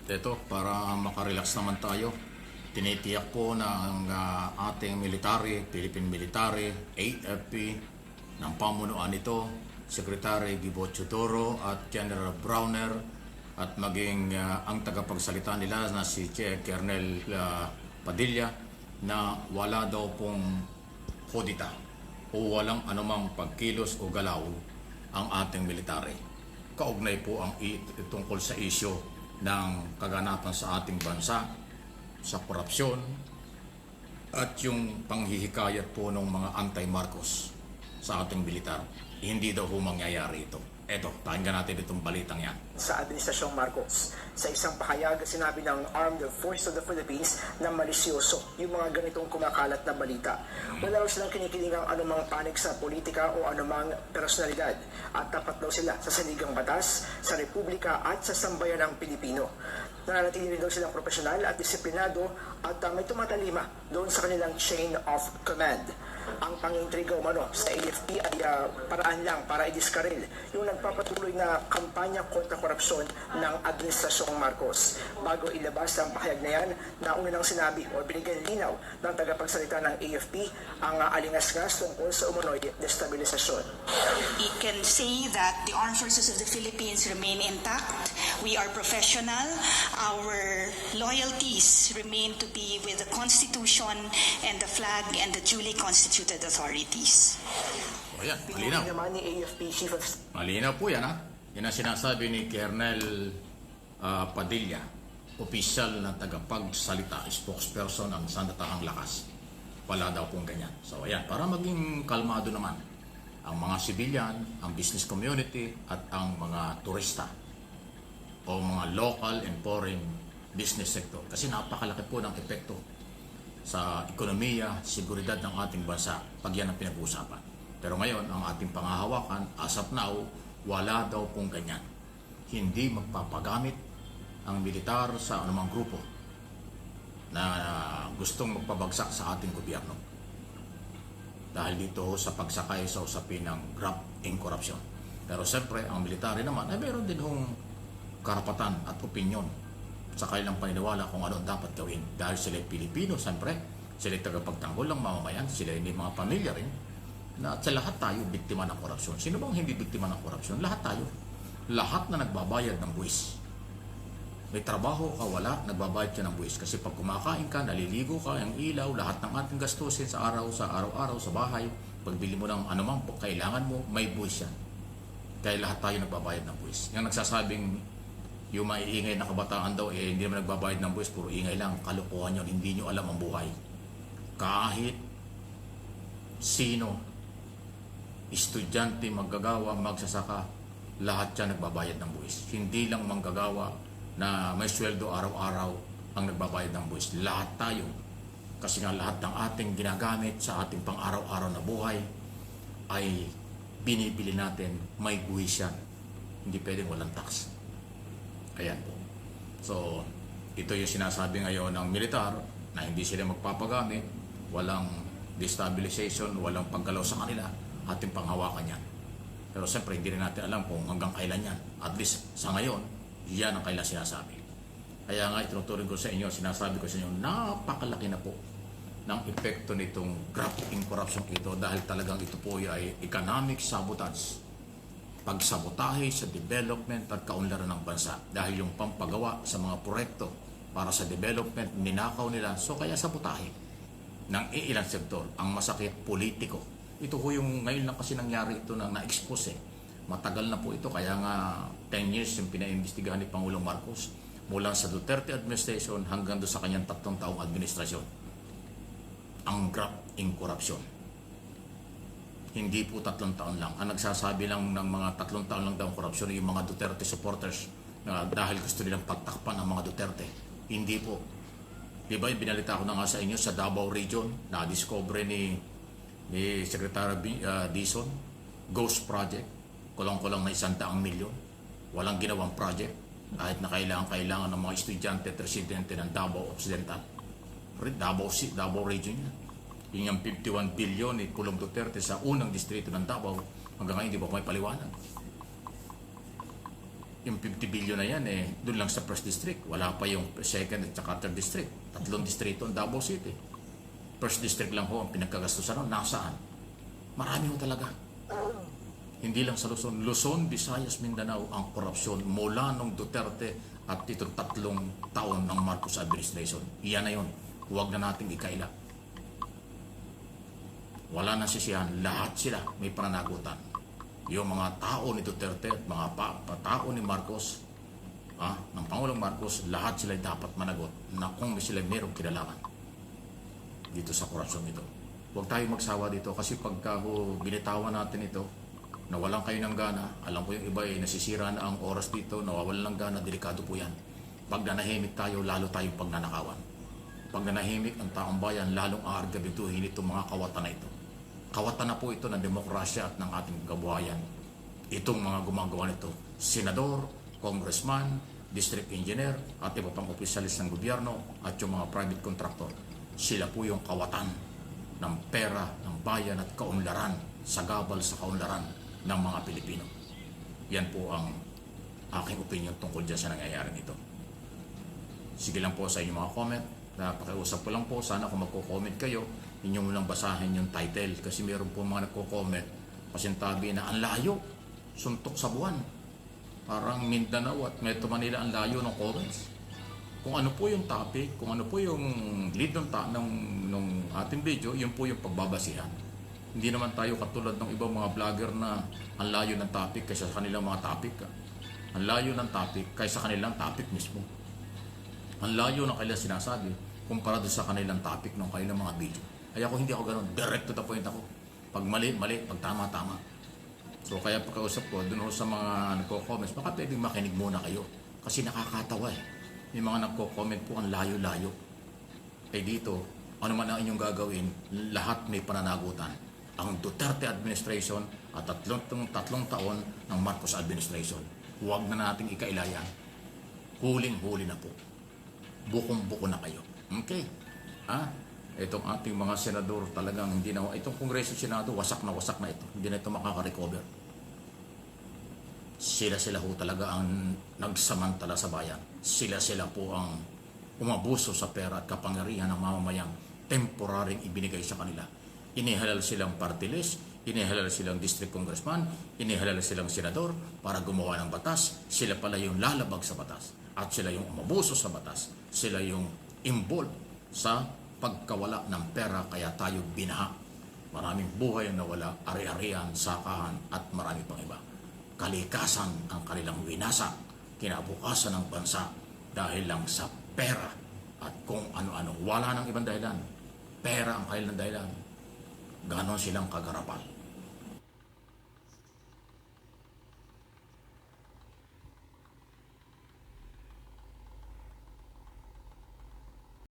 Ito, para makarelax naman tayo, tinitiyak ko na ang ating military, Philippine Military, AFP, ng pamunuan nito, Secretary Gibo Chudoro at General Browner at maging ang tagapagsalita nila na si Colonel Padilla na wala daw pong hodita o walang anumang pagkilos o galaw ang ating military. Kaugnay po ang tungkol sa isyo ng kaganapan sa ating bansa, sa korupsyon, at yung panghihikayat po ng mga anti-Marcos sa ating militar. Hindi daw ho mangyayari ito. Eto, pakinggan natin itong balitang yan. Sa Administrasyong Marcos, sa isang pahayag, sinabi ng Armed Forces of the Philippines na malisyoso yung mga ganitong kumakalat na balita. Wala raw silang kinikilingang anumang panig sa politika o anumang personalidad at tapat daw sila sa saligang batas, sa Republika at sa sambayan ng Pilipino. Nananatili rin daw silang profesional at disiplinado at may tumatalima doon sa kanilang chain of command. Ang pangintriga umano sa AFP ay paraan lang para idiskaril yung nagpapatuloy na kampanya kontra korupsyon ng Administrasyong Marcos. Bago ilabas ang pahayag na yan, nauna nang sinabi o binigyan linaw ng tagapagsalita ng AFP ang alingas-ngas tungkol sa umunoy destabilisasyon. We can say that the Armed Forces of the Philippines remain intact. We are professional. Our loyalties remain to be with the Constitution and the flag and the duly constituted authorities. O yan, malinaw. Pinuli naman ni AFP Chief of Malinaw po yan, ha? Yan ang sinasabi ni Colonel Padilla, opisyal na tagapagsalita, spokesperson ng Sandatahang Lakas. Wala daw pong ganyan. So ayan, para maging kalmado naman ang mga civilian, ang business community at ang mga turista o mga local and foreign business sector. Kasi napakalaki po ng epekto sa ekonomiya, seguridad ng ating bansa pag yan ang pinag-uusapan. Pero ngayon, ang ating pangahawakan, as of now, wala daw pong ganyan. Hindi magpapagamit ang militar sa anumang grupo na gustong magpabagsak sa ating gobyerno. Dahil dito sa pagsakay sa usapin ng graft in corruption. Pero siyempre, ang military naman ay meron din hong karapatan at opinyon sa kanilang paniniwala kung ano dapat gawin. Dahil sila Pilipino, siyempre, sila tagapagtanggol ng mamamayan, sila hindi mga pamilya rin, na at sa lahat tayo biktima ng korupsyon. Sino bang hindi biktima ng korupsyon? Lahat tayo. Lahat na nagbabayad ng buwis. May trabaho ka, wala, nagbabayad ka ng buwis. Kasi pag kumakain ka, naliligo ka, ang ilaw, lahat ng ating gastusin sa araw-araw, sa bahay, pagbili mo ng anumang kailangan mo, may buwis yan. Kaya lahat tayo nagbabayad ng buwis. Yung nagsasabing yung maiingay na kabataan daw, hindi naman nagbabayad ng buwis, puro ingay lang, kalokohan yun, hindi nyo alam ang buhay. Kahit sino, estudyante, maggagawa, magsasaka, lahat yan nagbabayad ng buwis. Hindi lang manggagawa na may sweldo araw-araw ang nagbabayad ng buwis. Lahat tayo. Kasi nga lahat ng ating ginagamit sa ating pang-araw-araw na buhay ay binibili natin, may buwis yan. Hindi pwedeng walang tax. Ayan po. So, ito yung sinasabi ngayon ng militar na hindi sila magpapagamit, walang destabilization, walang paggalaw sa kanila, ating panghawakan yan. Pero siyempre, hindi rin natin alam kung hanggang kailan yan. At least, sa ngayon, yan ang kailan sinasabi. Kaya nga, itinuturing ko sa inyo, sinasabi ko sa inyo, napakalaki na po ng epekto nitong graft in corruption ito dahil talagang ito po ay economic sabotage. Pagsabotahe sa development at kaunlaran ng bansa dahil yung pampagawa sa mga proyekto para sa development, ninakaw nila. So kaya sabotahe ng ilang sektor. Ang masakit, politiko. Ito po yung ngayon lang kasi nangyari ito na na-expose eh. Matagal na po ito, kaya nga 10 years yung pinaimbestigahan ni Pangulong Marcos mula sa Duterte administration hanggang doon sa kanyang 3 taong administrasyon. Ang graft in corruption. Hindi po 3 taon lang. Ang nagsasabi lang ng mga 3 taon lang daw korupsyon yung mga Duterte supporters na dahil gusto nilang pagtakpan ang mga Duterte. Hindi po. Di ba yung binalita ko na nga sa inyo sa Davao Region na discover ni Secretary Dizon, Ghost Project, kulang-kulang na 100 milyon. Walang ginawang project kahit na kailangan ng mga estudyante at residente ng Davao Occidental. Davao Region yan. Yung 51 billion ni Pulong Duterte sa unang distrito ng Davao, hanggang ngayon hindi pa may paliwanag. yung 50 billion na yan, doon lang sa first district. Wala pa yung second at saka third district. 3 distrito ang Davao City. First district lang ho ang pinagkagastusan nun. Nasaan? Marami ho talaga. Hindi lang sa Luzon. Luzon, Visayas, Mindanao ang korupsyon mula nung Duterte at itong 3 taon ng Marcos administration. Iyan na yun. Huwag na nating ikaila. Wala na sisihan. Lahat sila may pananagutan. Yung mga tao ni Duterte at mga tao ni Marcos, ng Pangulong Marcos, lahat sila dapat managot na kung sila mayroong kinalaman dito sa korupsyon ito. Huwag tayo magsawa dito kasi pagka binitawan natin ito, nawalan kayo ng gana, alam ko yung iba nasisira na ang oras dito, nawawalan ng gana, delikado po yan. Pag nanahimik tayo, lalo tayong pagnanakawan. Pag nanahimik ang taong bayan, lalong aargabituhin itong mga kawatan na ito. Kawatan na po ito ng demokrasya at ng ating kabuhayan. Itong mga gumagawa nito, senador, congressman, district engineer, at iba pang opisyalis ng gobyerno at yung mga private contractor. Sila po yung kawatan ng pera, ng bayan at kaunlaran, sagabal sa kaunlaran ng mga Pilipino. Yan po ang aking opinion tungkol dyan sa nangyayari nito. Sige lang po sa inyong mga comment. Pakiusap ko lang po, sana kung magko-comment kayo, inyong lang basahin yung title kasi meron po mga nagko-comment pasintabi na ang layo, suntok sa buwan. Parang Mindanao at Metro Manila ang layo ng comments. Kung ano po yung topic, kung ano po yung lead ng ating video, yun po yung pagbabasihan. Hindi naman tayo katulad ng ibang mga vlogger na ang layo ng topic kaysa sa kanilang mga topic. Ang layo ng topic kaysa kanilang topic mismo. Ang layo na kailan sinasabi kumpara doon sa kanilang topic ng kanilang mga video. Kaya ako hindi ako ganoon. Direct to the point ako. Pag mali, mali. Pag tama, tama. So kaya pagkausap ko, doon sa mga nagko-comments, baka pwedeng makinig muna kayo. Kasi nakakatawa eh. Yung mga nagko-comment po ang layo-layo. Eh dito, ano man ang inyong gagawin, lahat may pananagutan. Ang Duterte administration at tatlong taon ng Marcos administration. Huwag na nating ikailayan. Huling-huli na po. Bukong-buko na kayo. Okay? Itong ating mga senador talagang hindi na, itong Kongreso Senado, wasak na ito. Hindi na ito makaka-recover. Sila ho talaga ang nagsamantala sa bayan. Sila po ang umabuso sa pera at kapangyarihan ng mamamayang temporaring ibinigay sa kanila. Inihalal silang party list, inihalal silang district congressman, inihalal silang senador para gumawa ng batas. Sila pala yung lalabag sa batas. At sila yung umabuso sa batas. Sila yung involved sa pagkawala ng pera kaya tayo binaha. Maraming buhay ang nawala, ari-arian, sakahan at marami pang iba. Kalikasan ang kanilang winasak, kinabukasan ng bansa dahil lang sa pera at kung ano-ano. Wala nang ibang dahilan. Pera ang kanilang dahilan. Ganon silang kagarapal.